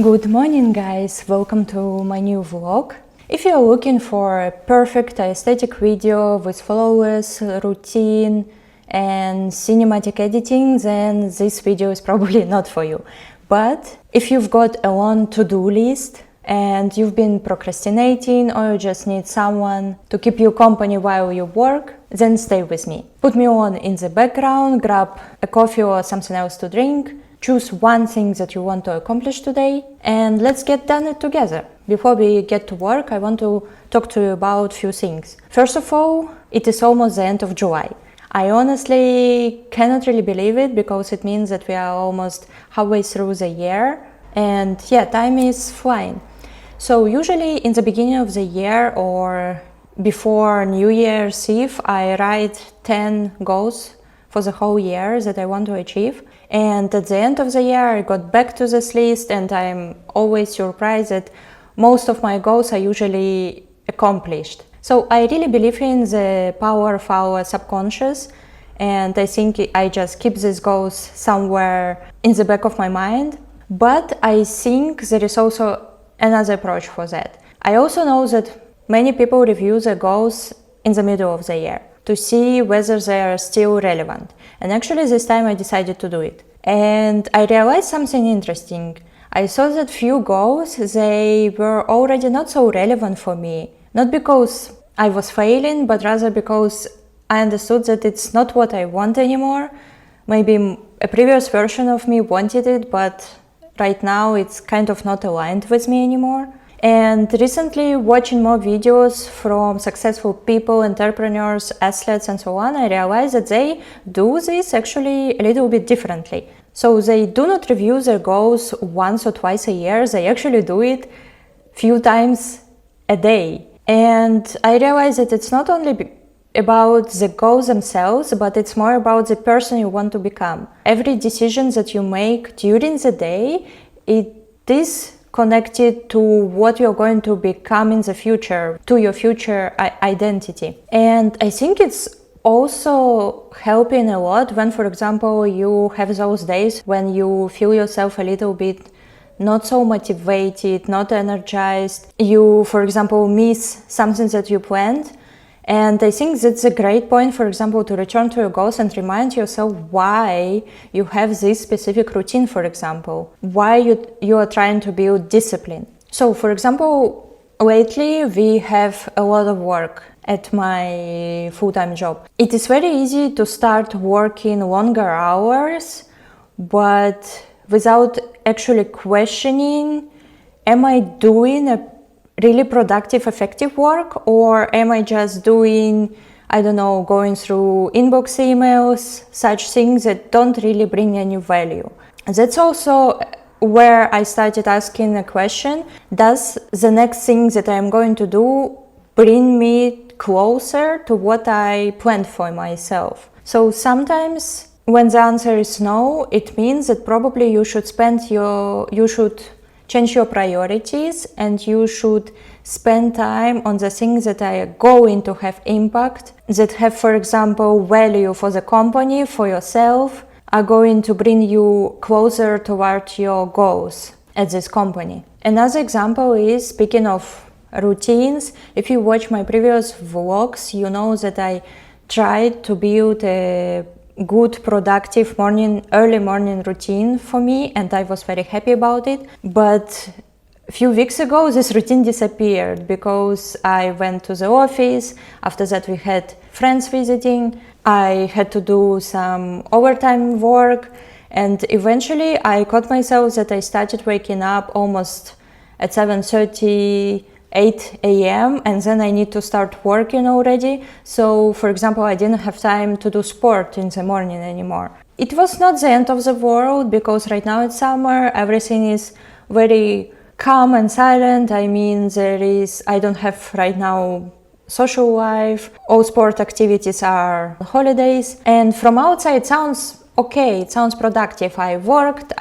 Good morning guys, welcome to my new vlog. If you're looking for a perfect aesthetic video with flawless routine and cinematic editing, then this video is probably not for you. But if you've got a long to-do list and you've been procrastinating, or you just need someone to keep you company while you work, then stay with me. Put me on in the background, grab a coffee or something else to drink, choose one thing that you want to accomplish today, and let's get done it together. Before we get to work, I want to talk to you about a few things. First of all, it is almost the end of July. I honestly cannot really believe it, because it means that we are almost halfway through the year, and yeah, time is flying. So usually in the beginning of the year or before New Year's Eve, I write 10 goals for the whole year that I want to achieve. And at the end of the year, I got back to this list, and I'm always surprised that most of my goals are usually accomplished. So I really believe in the power of our subconscious, and I think I just keep these goals somewhere in the back of my mind. But I think there is also another approach for that. I also know that many people review their goals in the middle of the year to see whether they are still relevant. And actually this time I decided to do it. And I realized something interesting. I saw that few goals, they were already not so relevant for me. Not because I was failing, but rather because I understood that it's not what I want anymore. Maybe a previous version of me wanted it, but right now it's kind of not aligned with me anymore. And recently, watching more videos from successful people, entrepreneurs, athletes and so on, I realized that they do this actually a little bit differently. So they do not review their goals once or twice a year, they actually do it few times a day. And I realized that it's not only about the goals themselves, but it's more about the person you want to become. Every decision that you make during the day, it is connected to what you're going to become in the future, to your future identity. And I think it's also helping a lot when, for example, you have those days when you feel yourself a little bit not so motivated, not energized. You, for example, miss something that you planned. And I think that's a great point, for example, to return to your goals and remind yourself why you have this specific routine, for example, why you are trying to build discipline. So, for example, lately we have a lot of work at my full-time job. It is very easy to start working longer hours, but without actually questioning, am I doing a really productive, effective work, or am I just doing, I don't know, going through inbox emails, such things that don't really bring any value? That's also where I started asking a question: does the next thing that I'm going to do bring me closer to what I planned for myself? So sometimes when the answer is no, it means that probably you should change your priorities, and you should spend time on the things that are going to have impact, that have, for example, value for the company, for yourself, are going to bring you closer toward your goals at this company. Another example is, speaking of routines, if you watch my previous vlogs, you know that I tried to build a good, productive early morning routine for me, and I was very happy about it. But a few weeks ago this routine disappeared because I went to the office. After that we had friends visiting. I had to do some overtime work, and eventually I caught myself that I started waking up almost at 7:30, 8 a.m. and then I need to start working already. So for example, I didn't have time to do sport in the morning anymore. It was not the end of the world because right now it's summer, everything is very calm and silent. I mean, I don't have right now social life, all sport activities are holidays, and from outside it sounds okay, it sounds productive. I worked,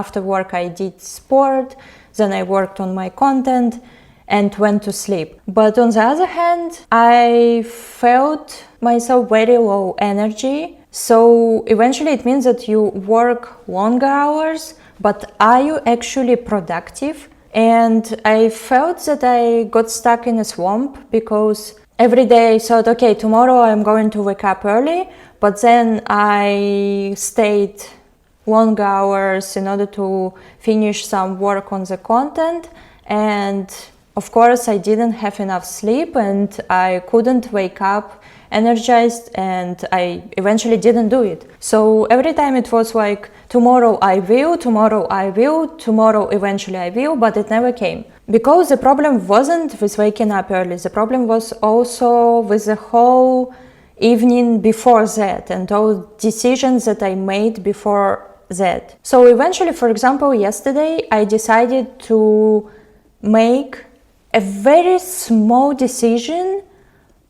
after work I did sport, then I worked on my content and went to sleep. But on the other hand, I felt myself very low energy. So eventually it means that you work longer hours, but are you actually productive? And I felt that I got stuck in a slump because every day I thought, okay, tomorrow I'm going to wake up early, but then I stayed long hours in order to finish some work on the content, and of course I didn't have enough sleep and I couldn't wake up energized, and I eventually didn't do it. So every time it was like, tomorrow I will, tomorrow I will, tomorrow eventually I will, but it never came. Because the problem wasn't with waking up early, the problem was also with the whole evening before that and all decisions that I made before that. So eventually, for example, yesterday I decided to make a very small decision,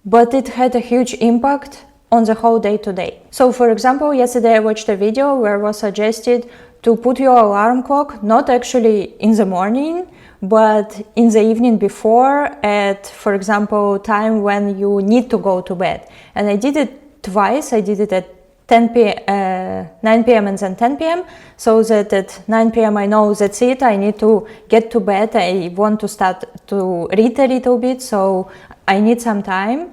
but it had a huge impact on the whole day today. So for example, yesterday I watched a video where it was suggested to put your alarm clock not actually in the morning, but in the evening before at, for example, time when you need to go to bed. And I did it twice. I did it at 9 p.m. and then 10 p.m. so that at 9 p.m. I know that's it, I need to get to bed, I want to start to read a little bit, so I need some time.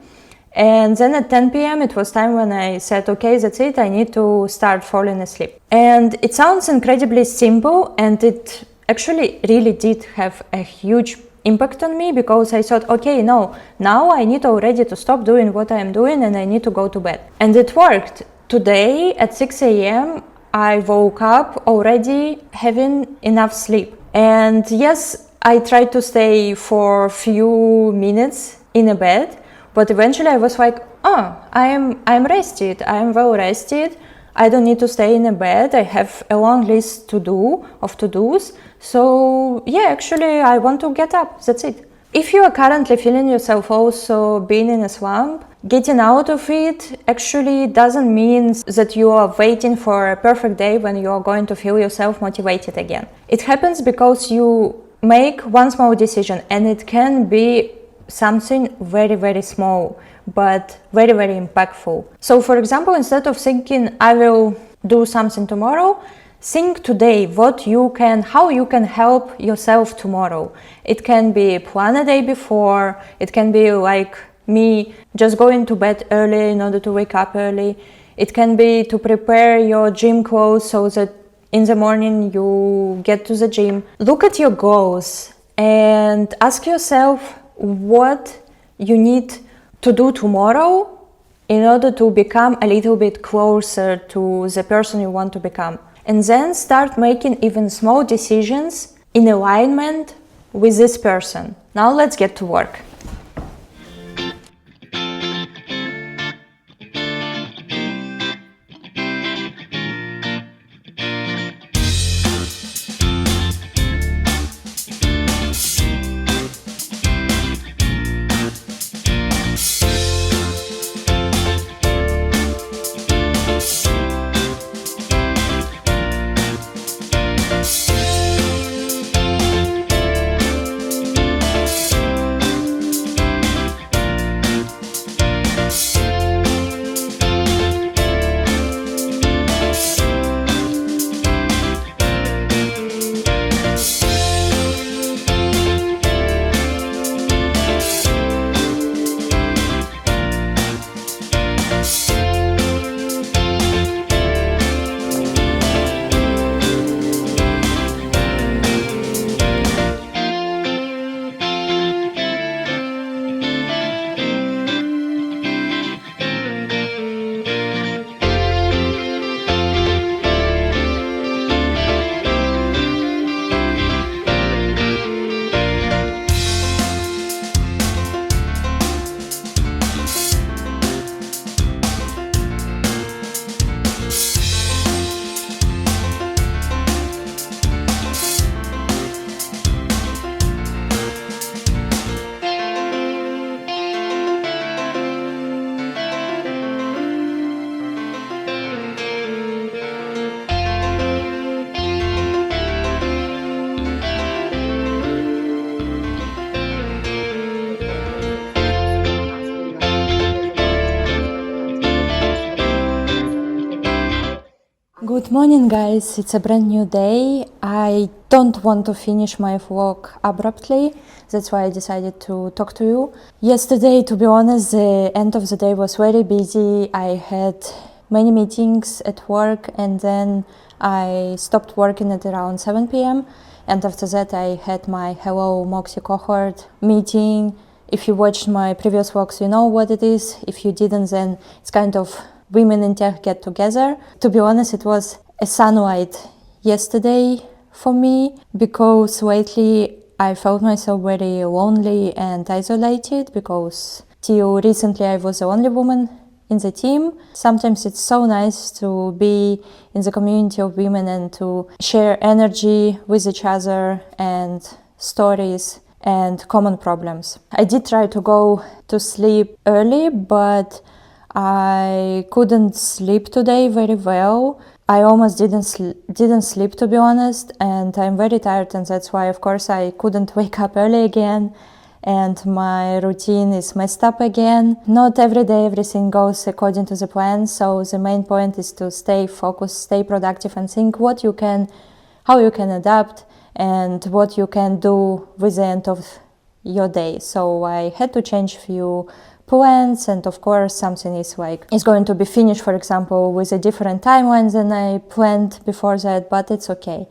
And then at 10 p.m. it was time when I said, okay, that's it, I need to start falling asleep. And it sounds incredibly simple, and it actually really did have a huge impact on me, because I thought, okay, no, now I need already to stop doing what I am doing and I need to go to bed. And it worked. Today at 6 a.m. I woke up already having enough sleep. And yes, I tried to stay for a few minutes in a bed, but eventually I was like, oh, I'm rested, I'm well rested, I don't need to stay in a bed, I have a long list of to-dos, so yeah, actually I want to get up, that's it. If you are currently feeling yourself also being in a slump, getting out of it actually doesn't mean that you are waiting for a perfect day when you are going to feel yourself motivated again. It happens because you make one small decision, and it can be something very, very small, but very, very impactful. So for example, instead of thinking, I will do something tomorrow, think today how you can help yourself tomorrow. It can be plan a day before, it can be like me just going to bed early in order to wake up early. It can be to prepare your gym clothes so that in the morning you get to the gym. Look at your goals and ask yourself what you need to do tomorrow in order to become a little bit closer to the person you want to become. And then start making even small decisions in alignment with this person. Now let's get to work. Good morning, guys. It's a brand new day. I don't want to finish my vlog abruptly. That's why I decided to talk to you. Yesterday, to be honest, the end of the day was very busy. I had many meetings at work, and then I stopped working at around 7 p.m. And after that, I had my Hello Moxie cohort meeting. If you watched my previous vlogs, you know what it is. If you didn't, then it's kind of women in tech get together. To be honest, it was a sunlight yesterday for me, because lately I felt myself very lonely and isolated, because till recently I was the only woman in the team. Sometimes it's so nice to be in the community of women and to share energy with each other and stories and common problems. I did try to go to sleep early, but I couldn't sleep today very well. I almost didn't sleep, to be honest, and I'm very tired, and that's why, of course, I couldn't wake up early again, and my routine is messed up again. Not every day everything goes according to the plan, so the main point is to stay focused, stay productive, and think how you can adapt and what you can do with the end of your day. So I had to change few plans, and of course something is going to be finished, for example, with a different timeline than I planned before that, but it's okay.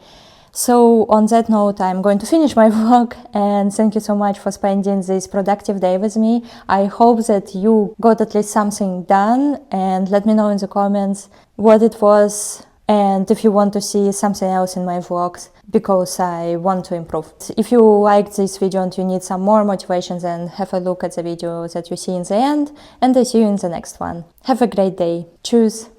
So on that note, I'm going to finish my vlog, and thank you so much for spending this productive day with me. I hope that you got at least something done, and let me know in the comments what it was, and if you want to see something else in my vlogs, because I want to improve. If you liked this video and you need some more motivation, then have a look at the video that you see in the end, and I see you in the next one. Have a great day. Tschüss!